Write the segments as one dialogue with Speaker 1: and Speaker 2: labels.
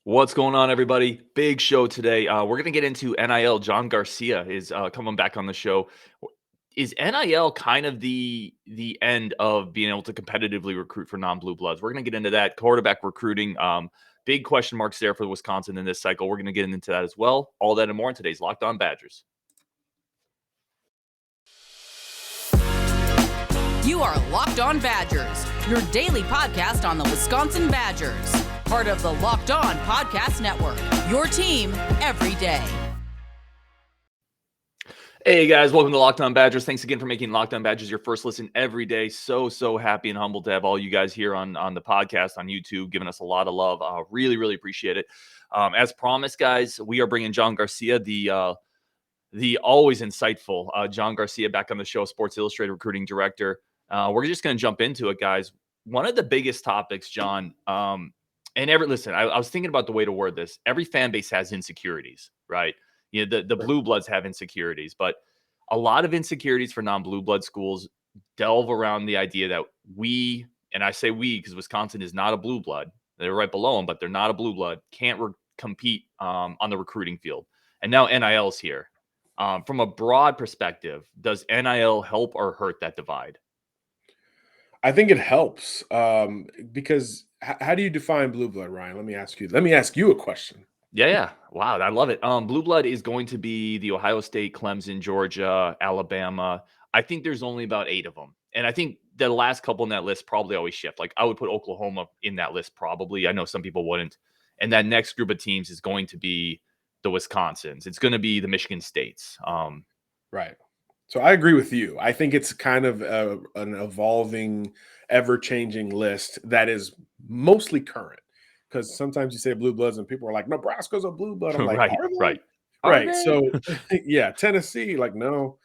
Speaker 1: What's going on, everybody? Big show today. We're going to get into NIL. John Garcia is coming back on the show. Is NIL kind of the end of being able to competitively recruit for non-blue bloods? We're going to get into that. Quarterback recruiting. Big question marks there for Wisconsin in this cycle. We're going to get into that as well. All that and more in today's Locked On Badgers.
Speaker 2: You are Locked On Badgers, your daily podcast on the Wisconsin Badgers. Part of the Locked On Podcast Network, your team every day.
Speaker 1: Hey guys, welcome to Locked On Badgers. Thanks again for making Locked On Badgers your first listen every day. So happy and humbled to have all you guys here on the podcast, on YouTube, giving us a lot of love. Really appreciate it. As promised, guys, we are bringing John Garcia, the always insightful John Garcia, back on the show, Sports Illustrated recruiting director. We're just going to jump into it, guys. One of the biggest topics, John, listen, I was thinking about the way to word this. Every fan base has insecurities, right? You know, the blue bloods have insecurities, but a lot of insecurities for non-blue blood schools delve around the idea that we, and I say we because Wisconsin is not a blue blood. They're right below them, but they're not a blue blood. Can't compete on the recruiting field. And now NIL's here. From a broad perspective, does NIL help or hurt that divide?
Speaker 3: I think it helps because how do you define blue blood, Ryan? Let me ask you a question.
Speaker 1: Yeah. Wow, I love it. Blue blood is going to be the Ohio State, Clemson, Georgia, Alabama. I think there's only about 8 of them. And I think the last couple in that list probably always shift. Like I would put Oklahoma in that list probably. I know some people wouldn't. And that next group of teams is going to be the Wisconsins. It's going to be the Michigan States.
Speaker 3: Right. So I agree with you. I think it's kind of an evolving, ever-changing list that is mostly current. Because sometimes you say blue bloods and people are like, Nebraska's a blue blood. I'm like, right. So yeah, Tennessee, like no.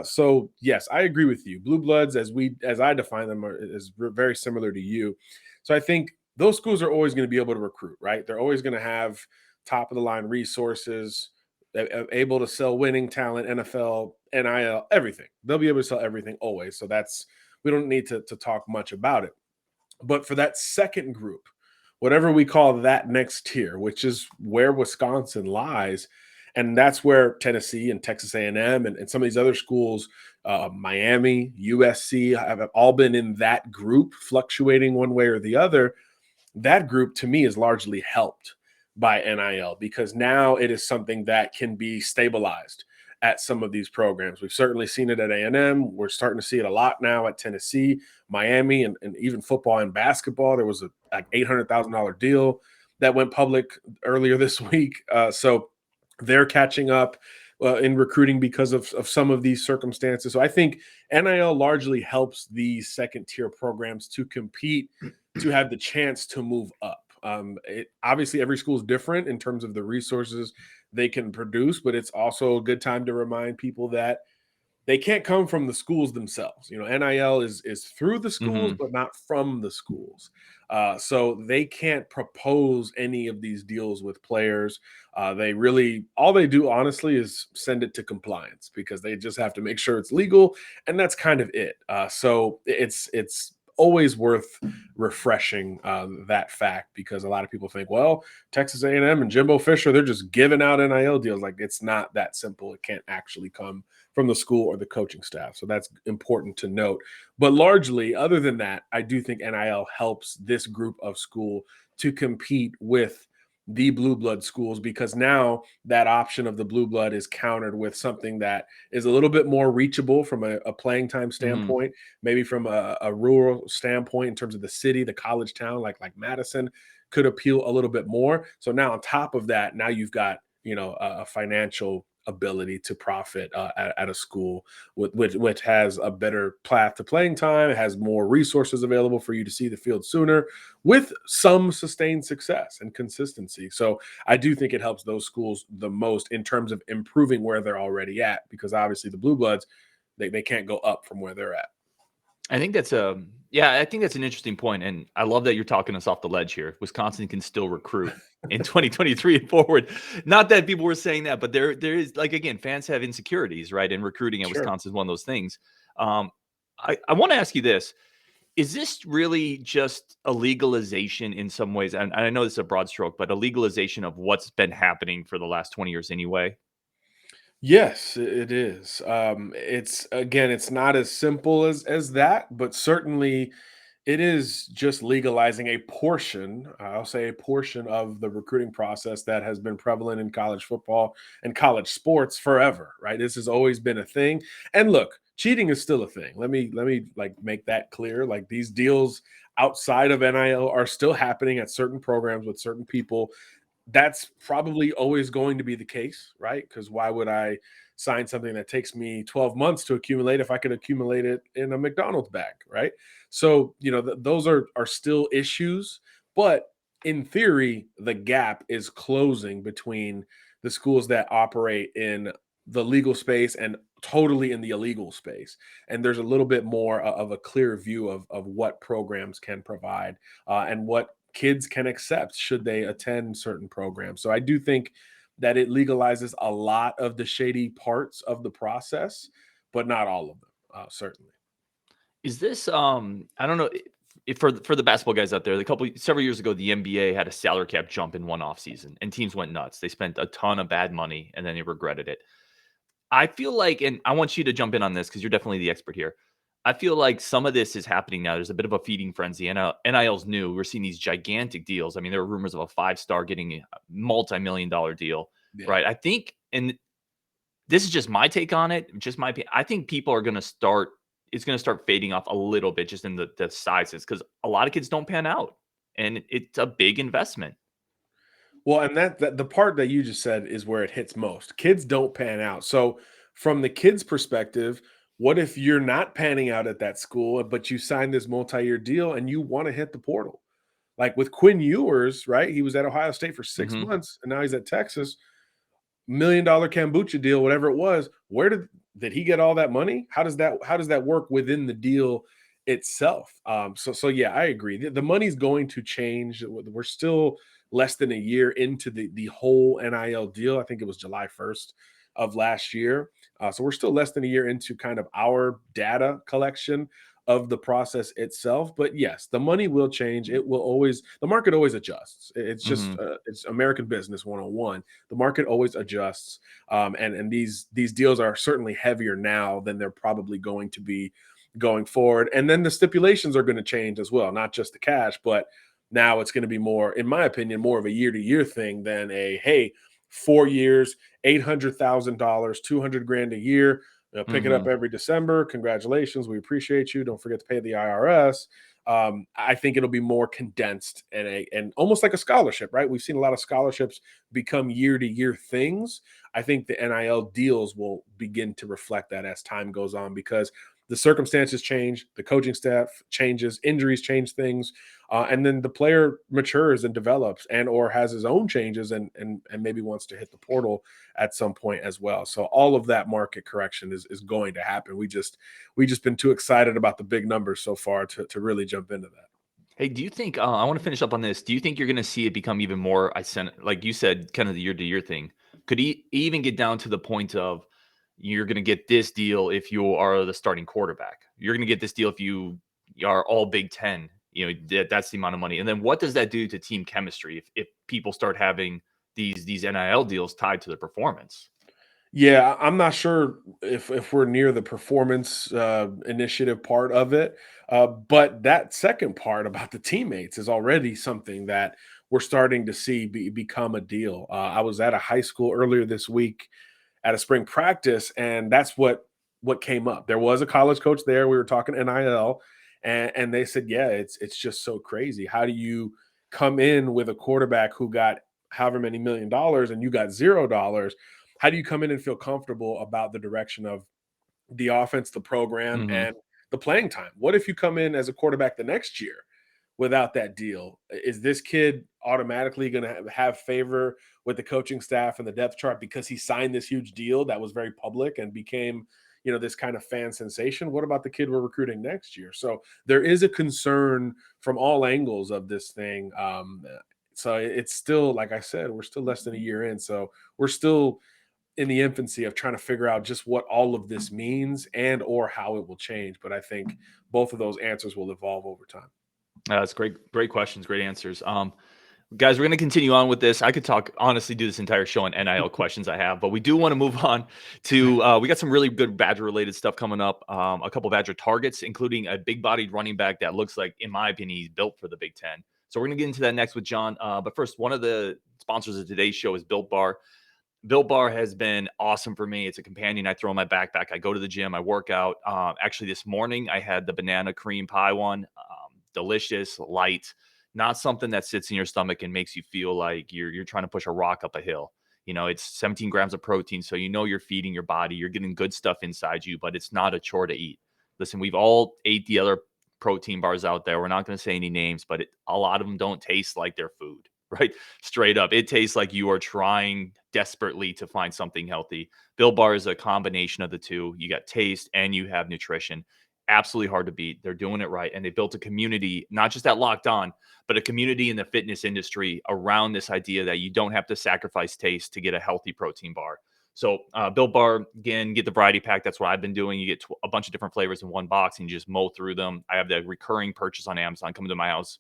Speaker 3: So yes, I agree with you. Blue bloods, as I define them, is very similar to you. So I think those schools are always going to be able to recruit, right? They're always going to have top of the line resources, able to sell winning talent, NFL, NIL, everything. They'll be able to sell everything always. So we don't need to talk much about it. But for that second group, whatever we call that next tier, which is where Wisconsin lies, and that's where Tennessee and Texas A&M and some of these other schools, Miami, USC, have all been in that group, fluctuating one way or the other. That group, to me, is largely helped by NIL because now it is something that can be stabilized at some of these programs. We've certainly seen it at A&M. We're starting to see it a lot now at Tennessee, Miami, and even football and basketball. There was a $800,000 deal that went public earlier this week. So they're catching up in recruiting because of some of these circumstances. So I think NIL largely helps these second-tier programs to compete, to have the chance to move up. Obviously, every school is different in terms of the resources they can produce, but it's also a good time to remind people that they can't come from the schools themselves. You know, NIL is through the schools, but not from the schools. So they can't propose any of these deals with players. All they do, honestly, is send it to compliance because they just have to make sure it's legal, and that's kind of it. So it's always worth refreshing that fact because a lot of people think, well, Texas A&M and Jimbo Fisher, they're just giving out NIL deals. Like it's not that simple. It can't actually come from the school or the coaching staff. So that's important to note. But largely, other than that, I do think NIL helps this group of school to compete with the blue blood schools because now that option of the blue blood is countered with something that is a little bit more reachable from a playing time standpoint, maybe from a rural standpoint in terms of the city, the college town like Madison could appeal a little bit more. So now on top of that, now you've got, a financial ability to profit at a school which has a better path to playing time. It has more resources available for you to see the field sooner with some sustained success and consistency. So I do think it helps those schools the most in terms of improving where they're already at, because obviously the blue bloods, they can't go up from where they're at.
Speaker 1: I think that's an interesting point, and I love that you're talking us off the ledge here. Wisconsin can still recruit in 2023 and forward. Not that people were saying that, but there is, like, again, fans have insecurities, right? And recruiting at Wisconsin is one of those things. I want to ask you this: Is this really just a legalization in some ways? And I know this is a broad stroke, but a legalization of what's been happening for the last 20 years anyway?
Speaker 3: Yes, it is. It's again, it's not as simple as that, but certainly it is just legalizing a portion, I'll say a portion of the recruiting process that has been prevalent in college football and college sports forever, right? This has always been a thing. And look, cheating is still a thing. Let me like make that clear. Like these deals outside of NIL are still happening at certain programs with certain people. That's probably always going to be the case, right? Because why would I sign something that takes me 12 months to accumulate if I could accumulate it in a McDonald's bag, right? So, those are still issues, but in theory, the gap is closing between the schools that operate in the legal space and totally in the illegal space. And there's a little bit more of a clear view of what programs can provide and what kids can accept should they attend certain programs. So I do think that it legalizes a lot of the shady parts of the process, but not all of them, certainly.
Speaker 1: Is this I don't know if for the basketball guys out there, several years ago the NBA had a salary cap jump in one off season and teams went nuts. They spent a ton of bad money and then they regretted it. I feel like, and I want you to jump in on this because you're definitely the expert here. I feel like some of this is happening now. There's a bit of a feeding frenzy. NIL's new. We're seeing these gigantic deals. I mean, there are rumors of a 5-star getting a multi-million-dollar deal,
Speaker 3: Yeah.
Speaker 1: right? I think, and this is just my take on it, just my opinion. I think people are going to start, it's going to start fading off a little bit just in the sizes because a lot of kids don't pan out and it's a big investment.
Speaker 3: Well, and that the part that you just said is where it hits most. Kids don't pan out. So, from the kids' perspective, what if you're not panning out at that school, but you sign this multi-year deal and you want to hit the portal? Like with Quinn Ewers, right? He was at Ohio State for 6 months and now he's at Texas. $1 million kombucha deal, whatever it was. Where did he get all that money? How does that work within the deal itself? So yeah, I agree. The money's going to change. We're still less than a year into the whole NIL deal. I think it was July 1st of last year. So we're still less than a year into kind of our data collection of the process itself. But yes, the money will change. It will always, the market always adjusts. It's just,
Speaker 1: Hmm.
Speaker 3: it's American business 101. The market always adjusts. And these deals are certainly heavier now than they're probably going to be going forward. And then the stipulations are going to change as well, not just the cash, but now it's going to be more, in my opinion, more of a year-to-year thing than a, hey, 4 years, $800,000, 200 grand a year. Pick it up
Speaker 1: Hmm.
Speaker 3: every December. Congratulations. We appreciate you. Don't forget to pay the IRS. I think it'll be more condensed and almost like a scholarship, right? We've seen a lot of scholarships become year-to-year things. I think the NIL deals will begin to reflect that as time goes on because the circumstances change, the coaching staff changes, injuries change things, and then the player matures and develops and or has his own changes and maybe wants to hit the portal at some point as well. So all of that market correction is going to happen. We just been too excited about the big numbers so far to really jump into that.
Speaker 1: Hey, do you think, I want to finish up on this. Do you think you're going to see it become even more, like you said, kind of the year to year thing? Could he even get down to the point of you're going to get this deal if you are the starting quarterback? You're going to get this deal if you are all Big Ten. That's the amount of money. And then what does that do to team chemistry if people start having these NIL deals tied to their performance?
Speaker 3: Yeah, I'm not sure if we're near the performance initiative part of it, but that second part about the teammates is already something that we're starting to see become a deal. I was at a high school earlier this week at a spring practice, and that's what came up. There was a college coach there. We were talking NIL, and they said, "Yeah, it's just so crazy. How do you come in with a quarterback who got however many $1 million and you got $0? How do you come in and feel comfortable about the direction of the offense, the program,
Speaker 1: Hmm.
Speaker 3: and the playing time? What if you come in as a quarterback the next year without that deal? Is this kid automatically going to have favor with the coaching staff and the depth chart because he signed this huge deal that was very public and became, this kind of fan sensation? What about the kid we're recruiting next year? So there is a concern from all angles of this thing. So it's still, like I said, we're still less than a year in. So we're still in the infancy of trying to figure out just what all of this means and or how it will change. But I think both of those answers will evolve over time.
Speaker 1: That's great questions, great answers. Guys, we're going to continue on with this. I could honestly, do this entire show on NIL questions I have, but we do want to move on to, we got some really good Badger related stuff coming up. A couple Badger targets, including a big bodied running back that looks like, in my opinion, he's built for the Big Ten. So we're going to get into that next with John. But first, one of the sponsors of today's show is Built Bar. Built Bar has been awesome for me. It's a companion I throw in my backpack. I go to the gym, I work out. Actually, this morning I had the banana cream pie one. Delicious, light, not something that sits in your stomach and makes you feel like you're trying to push a rock up a hill. You know, it's 17 grams of protein, so you know you're feeding your body. You're getting good stuff inside you, but it's not a chore to eat. Listen, we've all ate the other protein bars out there. We're not going to say any names, but a lot of them don't taste like their food, right? Straight up, it tastes like you are trying desperately to find something healthy. Built Bar is a combination of the two. You got taste and you have nutrition. Absolutely hard to beat. They're doing it right. And they built a community, not just at Locked On, but a community in the fitness industry around this idea that you don't have to sacrifice taste to get a healthy protein bar. So Built Bar, again, get the variety pack. That's what I've been doing. You get a bunch of different flavors in one box and you just mow through them. I have the recurring purchase on Amazon coming to my house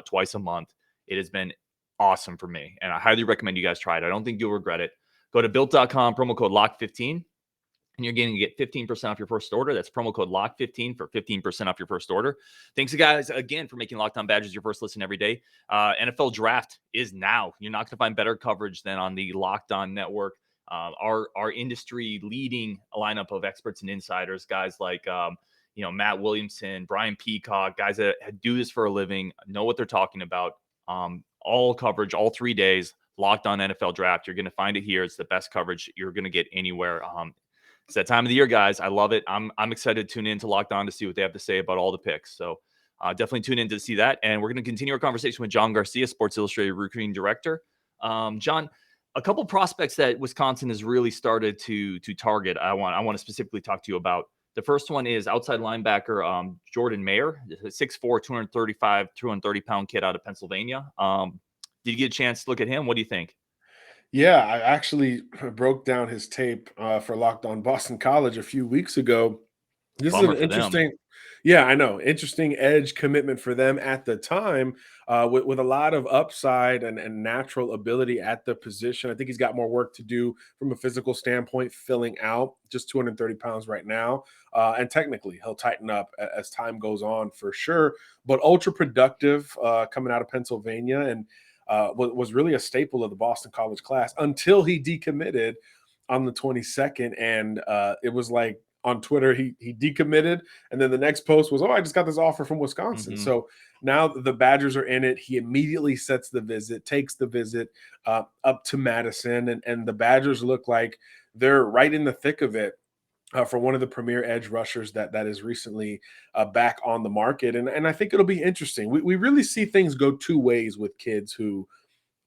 Speaker 1: twice a month. It has been awesome for me. And I highly recommend you guys try it. I don't think you'll regret it. Go to built.com, promo code LOCK15. And you're going to get 15% off your first order. That's promo code LOCK15 for 15% off your first order. Thanks, guys, again, for making Locked On Badgers your first listen every day. NFL Draft is now. You're not going to find better coverage than on the Locked On Network. Our industry-leading lineup of experts and insiders, guys like Matt Williamson, Brian Peacock, guys that do this for a living, know what they're talking about. All coverage, all 3 days, Locked On NFL Draft. You're going to find it here. It's the best coverage you're going to get anywhere. It's that time of the year, guys. I love it. I'm excited to tune in to Locked On to see what they have to say about all the picks. So definitely tune in to see that. And we're going to continue our conversation with John Garcia, Sports Illustrated recruiting director. John, a couple prospects that Wisconsin has really started to target. I want to specifically talk to you about. The first one is outside linebacker Jordan Mayer, 6'4", 230-pound kid out of Pennsylvania. Did you get a chance to look at him? What do you think?
Speaker 3: Yeah, I actually broke down his tape for Locked On Boston College a few weeks ago. This
Speaker 1: Bummer
Speaker 3: is
Speaker 1: for
Speaker 3: an
Speaker 1: them.
Speaker 3: interesting, yeah, I know, interesting edge commitment for them at the time with a lot of upside and natural ability at the position. I think he's got more work to do from a physical standpoint, filling out just 230 pounds right now. And technically, he'll tighten up as time goes on for sure, but ultra productive coming out of Pennsylvania and was really a staple of the Boston College class until he decommitted on the 22nd. And it was like on Twitter, he decommitted. And then the next post was, I just got this offer from Wisconsin.
Speaker 1: Mm-hmm.
Speaker 3: So now the Badgers are in it. He immediately takes the visit up to Madison. And the Badgers look like they're right in the thick of it. For one of the premier edge rushers that is recently back on the market. And I think it'll be interesting. We really see things go two ways with kids who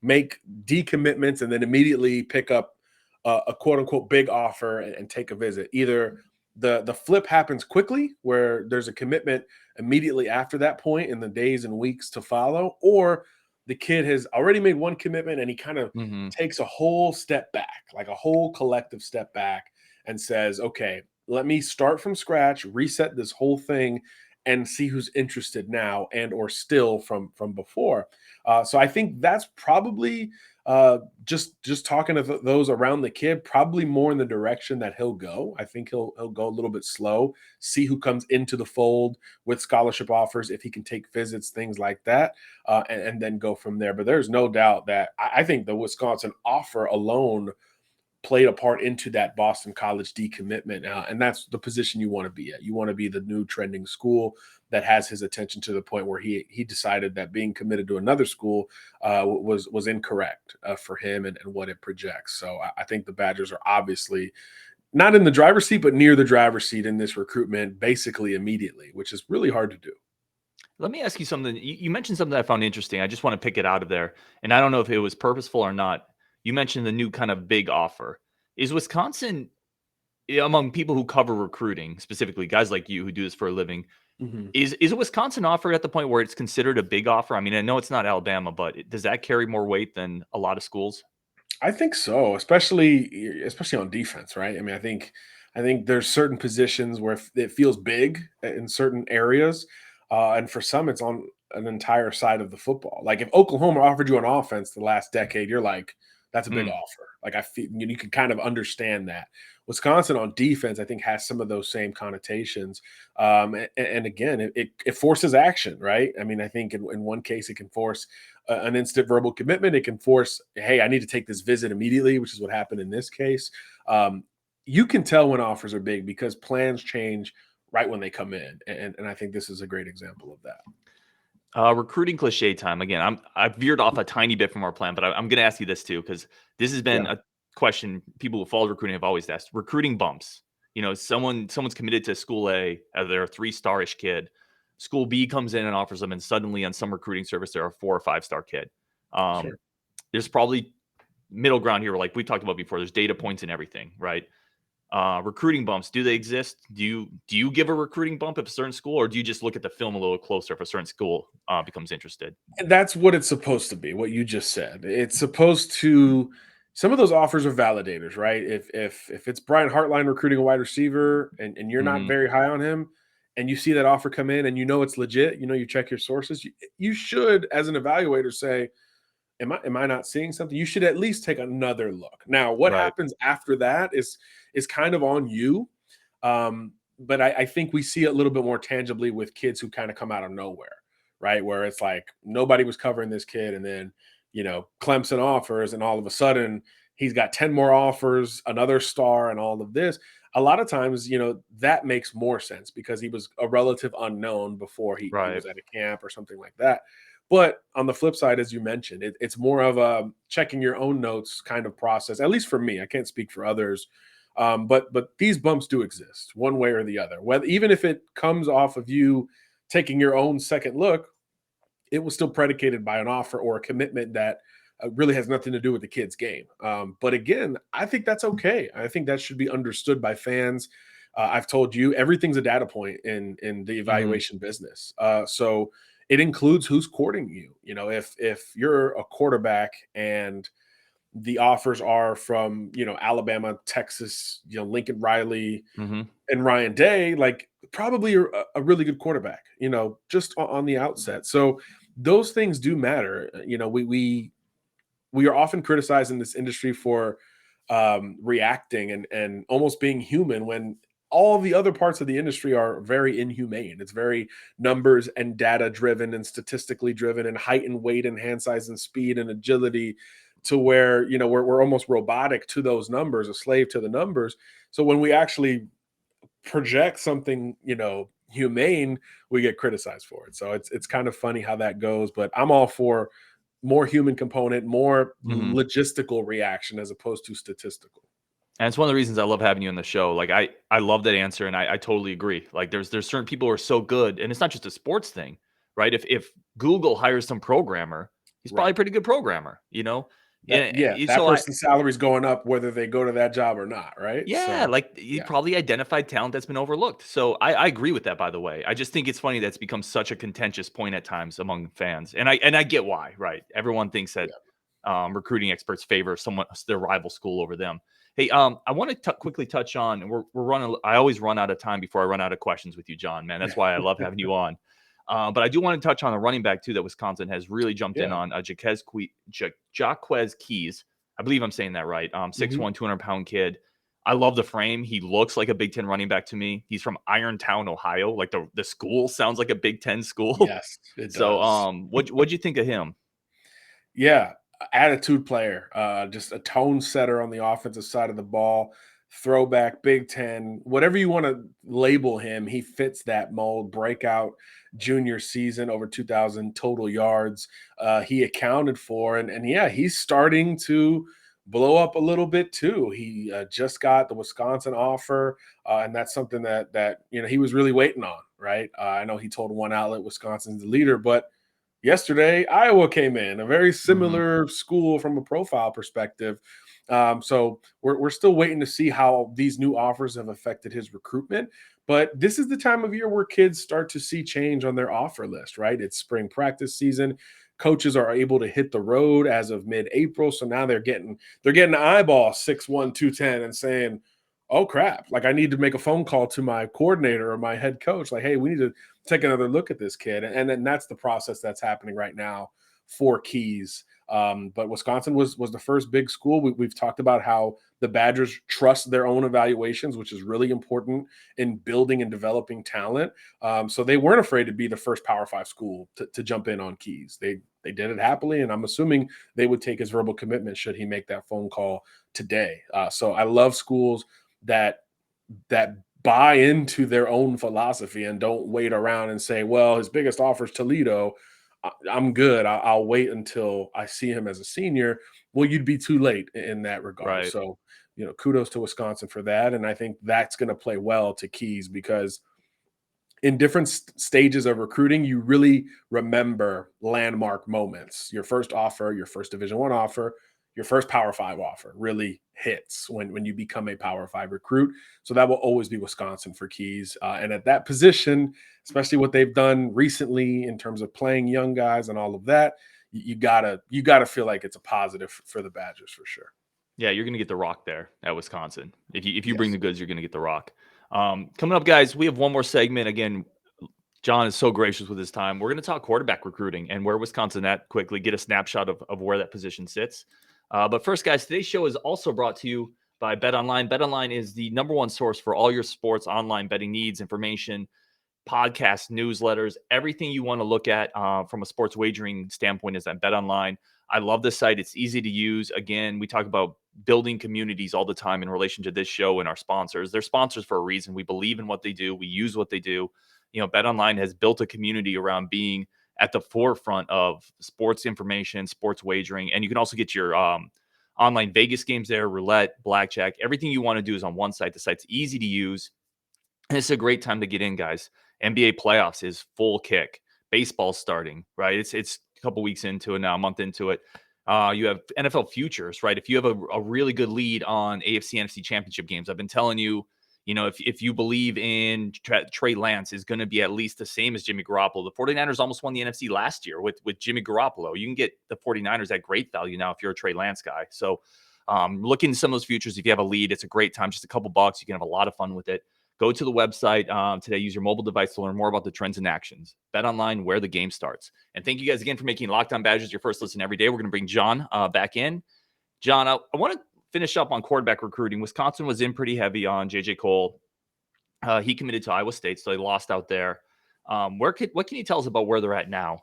Speaker 3: make decommitments and then immediately pick up a quote unquote big offer and take a visit. Either the flip happens quickly where there's a commitment immediately after that point in the days and weeks to follow, or the kid has already made one commitment and he kind of takes a whole step back, like a whole collective step back, and says, okay, let me start from scratch, reset this whole thing, and see who's interested now and or still from before. So I think that's probably just talking to those around the kid, probably more in the direction that he'll go. I think he'll go a little bit slow, see who comes into the fold with scholarship offers, if he can take visits, things like that, and then go from there. But there's no doubt that I think the Wisconsin offer alone played a part into that Boston College decommitment. And that's the position you want to be at. You want to be the new trending school that has his attention to the point where he decided that being committed to another school was incorrect for him and what it projects. So I think the Badgers are obviously not in the driver's seat, but near the driver's seat in this recruitment, basically immediately, which is really hard to do.
Speaker 1: Let me ask you something. You mentioned something that I found interesting. I just want to pick it out of there. And I don't know if it was purposeful or not. You mentioned the new kind of big offer. Is Wisconsin, among people who cover recruiting, specifically guys like you who do this for a living, is a Wisconsin offer at the point where it's considered a big offer? I mean, I know it's not Alabama, but does that carry more weight than a lot of schools?
Speaker 3: I think so, especially on defense, right? I mean, I think there's certain positions where it feels big in certain areas, and for some, it's on an entire side of the football. Like if Oklahoma offered you an offense the last decade, you're like, that's a big
Speaker 1: Mm,
Speaker 3: offer. Like I feel you can kind of understand that. Wisconsin on defense, I think, has some of those same connotations. And again, it forces action, right? I mean, I think in one case it can force an instant verbal commitment. It can force, hey, I need to take this visit immediately, which is what happened in this case. Um, you can tell when offers are big because plans change right when they come in, and I think this is a great example of that.
Speaker 1: recruiting cliche time again. I've veered off a tiny bit from our plan, but I'm going to ask you this too because this has been
Speaker 3: Yeah,
Speaker 1: a question people who follow recruiting have always asked. Recruiting bumps. Someone's committed to school A, they're a 3-star-ish kid. School B comes in and offers them, and suddenly on some recruiting service they're a 4 or 5-star kid.
Speaker 3: sure.
Speaker 1: There's probably middle ground here, like we talked about before. There's data points and everything, right? Recruiting bumps, do they exist? Do you give a recruiting bump at a certain school, or do you just look at the film a little closer if a certain school becomes interested?
Speaker 3: And that's what it's supposed to be, what you just said. It's supposed to some of those offers are validators, right? If it's Brian Hartline recruiting a wide receiver and you're not
Speaker 1: Hmm.
Speaker 3: very high on him and you see that offer come in and you know it's legit, you check your sources, you should, as an evaluator, say, Am I not seeing something? You should at least take another look. Now, what
Speaker 1: Right.
Speaker 3: happens after that is kind of on you. But I think we see it a little bit more tangibly with kids who kind of come out of nowhere, right? Where it's like nobody was covering this kid, and then Clemson offers, and all of a sudden he's got 10 more offers, another star, and all of this. A lot of times, that makes more sense because he was a relative unknown before he
Speaker 1: Right.
Speaker 3: was at a camp or something like that. But on the flip side, as you mentioned, it's more of a checking your own notes kind of process. At least for me, I can't speak for others, but these bumps do exist, one way or the other. Whether even if it comes off of you taking your own second look, it was still predicated by an offer or a commitment that really has nothing to do with the kid's game. But again, I think that's okay. I think that should be understood by fans. I've told you everything's a data point in the
Speaker 1: Hmm.
Speaker 3: evaluation business. So it includes who's courting you. If you're a quarterback and the offers are from Alabama, Texas, Lincoln Riley,
Speaker 1: Hmm.
Speaker 3: and Ryan Day, like probably a really good quarterback, just on the outset. So those things do matter. We are often criticized in this industry for reacting and almost being human when all the other parts of the industry are very inhumane. It's very numbers and data driven and statistically driven and height and weight and hand size and speed and agility to where we're almost robotic to those numbers, a slave to the numbers. So when we actually project something humane, we get criticized for it. So it's kind of funny how that goes, but I'm all for more human component, more
Speaker 1: Hmm.
Speaker 3: logistical reaction as opposed to statistical.
Speaker 1: And it's one of the reasons I love having you on the show. Like I love that answer, and I totally agree. Like there's certain people who are so good, and it's not just a sports thing, right? If Google hires some programmer, he's probably a
Speaker 3: Right.
Speaker 1: pretty good programmer, you know.
Speaker 3: That
Speaker 1: And
Speaker 3: Yeah, that
Speaker 1: so
Speaker 3: person's salary is going up whether they go to that job or not, right?
Speaker 1: yeah,
Speaker 3: So
Speaker 1: like you
Speaker 3: yeah,
Speaker 1: probably identified talent that's been overlooked. So I agree with that, by the way. I just think it's funny that's become such a contentious point at times among fans. And I get why, right? Everyone thinks that
Speaker 3: yeah,
Speaker 1: recruiting experts favor someone their rival school over them. Hey, I want to quickly touch on, and we're running. I always run out of time before I run out of questions with you, John. Man, that's why I love having you on. But I do want to touch on a running back too that Wisconsin has really jumped in
Speaker 3: yeah.
Speaker 1: on. Jaquez Keys. I believe I'm saying that right. 6'1",
Speaker 3: Mhm.
Speaker 1: 200-pound kid. I love the frame. He looks like a Big Ten running back to me. He's from Irontown, Ohio. Like the school sounds like a Big Ten school.
Speaker 3: Yes, it
Speaker 1: So,
Speaker 3: does.
Speaker 1: what'd you think of him?
Speaker 3: Yeah, attitude player, just a tone setter on the offensive side of the ball, throwback, Big Ten, whatever you want to label him, he fits that mold. Breakout junior season, over 2,000 total yards. He accounted for, and yeah, he's starting to blow up a little bit too. He just got the Wisconsin offer, and that's something that he was really waiting on, right? I know he told one outlet Wisconsin's the leader, but yesterday, Iowa came in, a very
Speaker 1: Mhm.
Speaker 3: similar school from a profile perspective. So we're still waiting to see how these new offers have affected his recruitment. But this is the time of year where kids start to see change on their offer list, right? It's spring practice season. coaches are able to hit the road as of mid-April. So now they're getting the eyeball 6'1", 210 and saying, oh crap, like I need to make a phone call to my coordinator or my head coach. Like, hey, we need to take another look at this kid. And then that's the process that's happening right now for Keys. But Wisconsin was the first big school. We've talked about how the Badgers trust their own evaluations, which is really important in building and developing talent. So they weren't afraid to be the first Power 5 school to jump in on Keys. They did it happily, and I'm assuming they would take his verbal commitment should he make that phone call today. So I love schools that buy into their own philosophy and don't wait around and say, well, his biggest offer is Toledo. I'm good. I'll wait until I see him as a senior. Well, you'd be too late in that regard.
Speaker 1: Right.
Speaker 3: So, kudos to Wisconsin for that. And I think that's going to play well to Keys because in different stages of recruiting, you really remember landmark moments. Your first offer, your first Division I offer, your first Power 5 offer really hits when you become a Power 5 recruit. So that will always be Wisconsin for Keys. And at that position, especially what they've done recently in terms of playing young guys and all of that, you gotta feel like it's a positive for the Badgers for sure.
Speaker 1: Yeah, you're going to get the rock there at Wisconsin. If you
Speaker 3: Yes.
Speaker 1: bring the goods, you're going to get the rock. Coming up, guys, we have one more segment. Again, John is so gracious with his time. We're going to talk quarterback recruiting and where Wisconsin at quickly, get a snapshot of where that position sits. But first, guys, today's show is also brought to you by BetOnline. BetOnline is the number one source for all your sports online betting needs, information, podcasts, newsletters, everything you want to look at from a sports wagering standpoint is at BetOnline. I love this site. It's easy to use. Again, we talk about building communities all the time in relation to this show and our sponsors. They're sponsors for a reason. We believe in what they do. We use what they do. BetOnline has built a community around being at the forefront of sports information, sports wagering, and you can also get your online Vegas games there, roulette, blackjack. Everything you want to do is on one site. The site's easy to use, and it's a great time to get in, guys. NBA playoffs is full kick. Baseball's starting, right? It's a couple weeks into it now, a month into it. You have NFL futures, right? If you have a really good lead on AFC, NFC championship games, I've been telling you, if you believe in Trey Lance is going to be at least the same as Jimmy Garoppolo. The 49ers almost won the NFC last year with Jimmy Garoppolo. You can get the 49ers at great value now if you're a Trey Lance guy. So look into some of those futures. If you have a lead, it's a great time. Just a couple bucks. You can have a lot of fun with it. Go to the website today. Use your mobile device to learn more about the trends and actions. BetOnline, where the game starts. And thank you guys again for making Locked On Badgers your first listen every day. We're going to bring John back in. John, I want to finish up on quarterback recruiting. Wisconsin was in pretty heavy on J.J. Cole. He committed to Iowa State, so they lost out there. What can you tell us about where they're at now?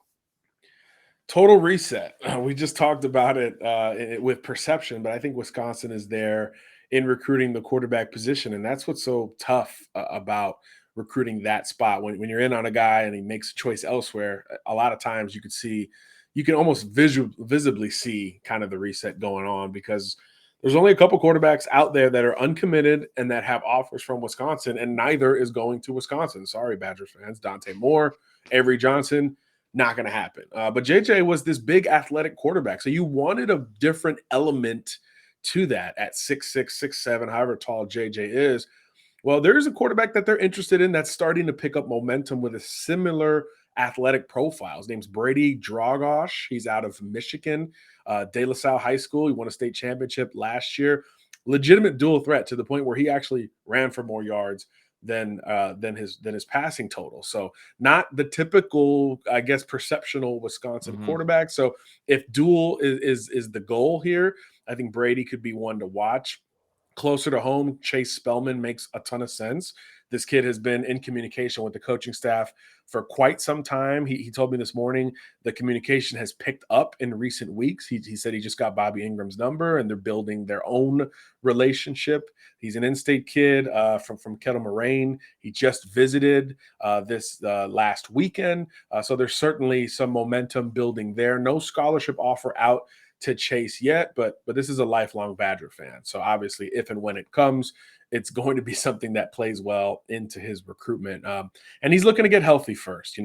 Speaker 3: Total reset. We just talked about it with perception, but I think Wisconsin is there in recruiting the quarterback position. And that's what's so tough about recruiting that spot. When you're in on a guy and he makes a choice elsewhere, a lot of times you can almost visibly see kind of the reset going on because there's only a couple quarterbacks out there that are uncommitted and that have offers from Wisconsin, and neither is going to Wisconsin. Sorry, Badgers fans. Dante Moore, Avery Johnson, not going to happen. But JJ was this big athletic quarterback. So you wanted a different element to that at 6'6", 6'7", however tall JJ is. Well, there's a quarterback that they're interested in that's starting to pick up momentum with a similar athletic profile. His name's Brady Dragosh. He's out of Michigan, De La Salle High School. He won a state championship last year. Legitimate dual threat to the point where he actually ran for more yards than his passing total. So not the typical, I guess, perceptional Wisconsin quarterback. So if dual is the goal here, I think Brady could be one to watch. Closer to home, Chase Spellman makes a ton of sense. This kid has been in communication with the coaching staff for quite some time. He told me this morning the communication has picked up in recent weeks. He said he just got Bobby Ingram's number and they're building their own relationship. He's an in-state kid from Kettle Moraine. He just visited this last weekend. So there's certainly some momentum building there. No scholarship offer out to Chase yet, but this is a lifelong Badger fan. So obviously if and when it comes, it's going to be something that plays well into his recruitment. And he's looking to get healthy first,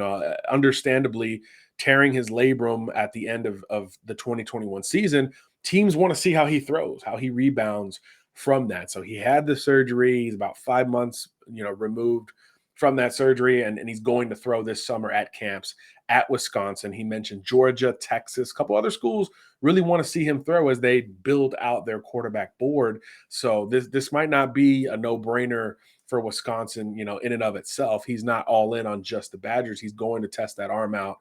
Speaker 3: understandably tearing his labrum at the end of the 2021 season. Teams want to see how he throws, how he rebounds from that. So he had the surgery. He's about 5 months, removed from that surgery, and he's going to throw this summer at camps at Wisconsin. He mentioned Georgia, Texas, a couple other schools really want to see him throw as they build out their quarterback board. So this might not be a no-brainer for Wisconsin, in and of itself. He's not all in on just the Badgers. He's going to test that arm out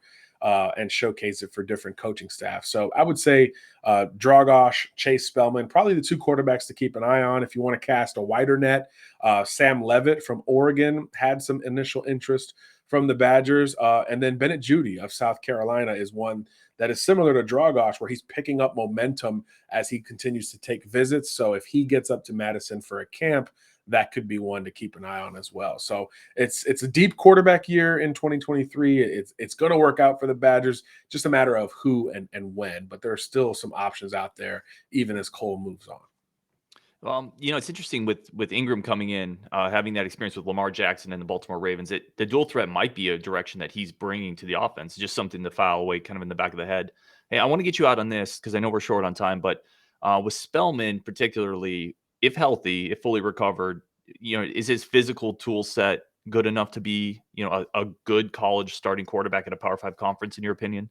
Speaker 3: and showcase it for different coaching staff. So I would say Dragosh, Chase Spellman, probably the two quarterbacks to keep an eye on. If you want to cast a wider net, Sam Levitt from Oregon had some initial interest from the Badgers. And then Bennett Judy of South Carolina is one that is similar to Dragosh, where he's picking up momentum as he continues to take visits. So if he gets up to Madison for a camp, that could be one to keep an eye on as well. So it's a deep quarterback year in 2023. It's going to work out for the Badgers, just a matter of who and when. But there are still some options out there, even as Cole moves on.
Speaker 1: It's interesting with Ingram coming in, having that experience with Lamar Jackson and the Baltimore Ravens. The dual threat might be a direction that he's bringing to the offense, just something to file away kind of in the back of the head. Hey, I want to get you out on this because I know we're short on time, but with Spellman particularly, if healthy, if fully recovered, is his physical tool set good enough to be, a good college starting quarterback at a Power 5 conference, in your opinion?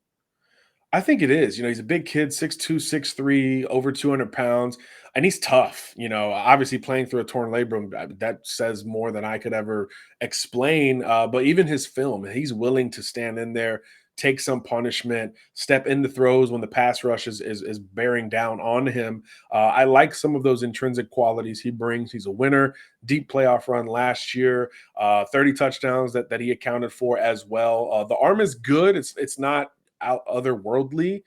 Speaker 3: I think it is. He's a big kid, 6'2", 6'3", over 200 pounds, and he's tough. Obviously playing through a torn labrum, that says more than I could ever explain. But even his film, he's willing to stand in there, take some punishment, step into throws when the pass rush is bearing down on him. I like some of those intrinsic qualities he brings. He's a winner, deep playoff run last year, 30 touchdowns that he accounted for as well. The arm is good. It's not out otherworldly,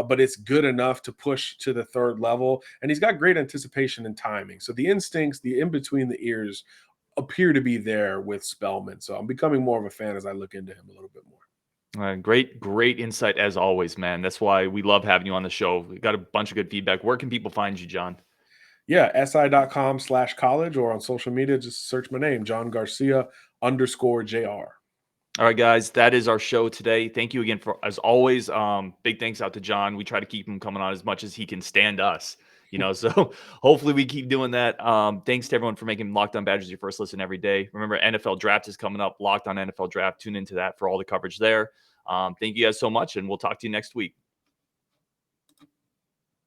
Speaker 3: but it's good enough to push to the third level. And he's got great anticipation and timing. So the instincts, the in between the ears appear to be there with Spellman. So I'm becoming more of a fan as I look into him a little bit more.
Speaker 1: Great insight as always, man. That's why we love having you on the show. We got a bunch of good feedback. Where can people find you, John?
Speaker 3: Yeah, si.com/college, or on social media, just search my name, John Garcia _JR.
Speaker 1: All right, guys, that is our show today. Thank you again as always. Big thanks out to John. We try to keep him coming on as much as he can stand us, so hopefully we keep doing that. Thanks to everyone for making Locked On Badgers your first listen every day. Remember, NFL Draft is coming up, Locked On NFL Draft. Tune into that for all the coverage there. Thank you guys so much, and we'll talk to you next week.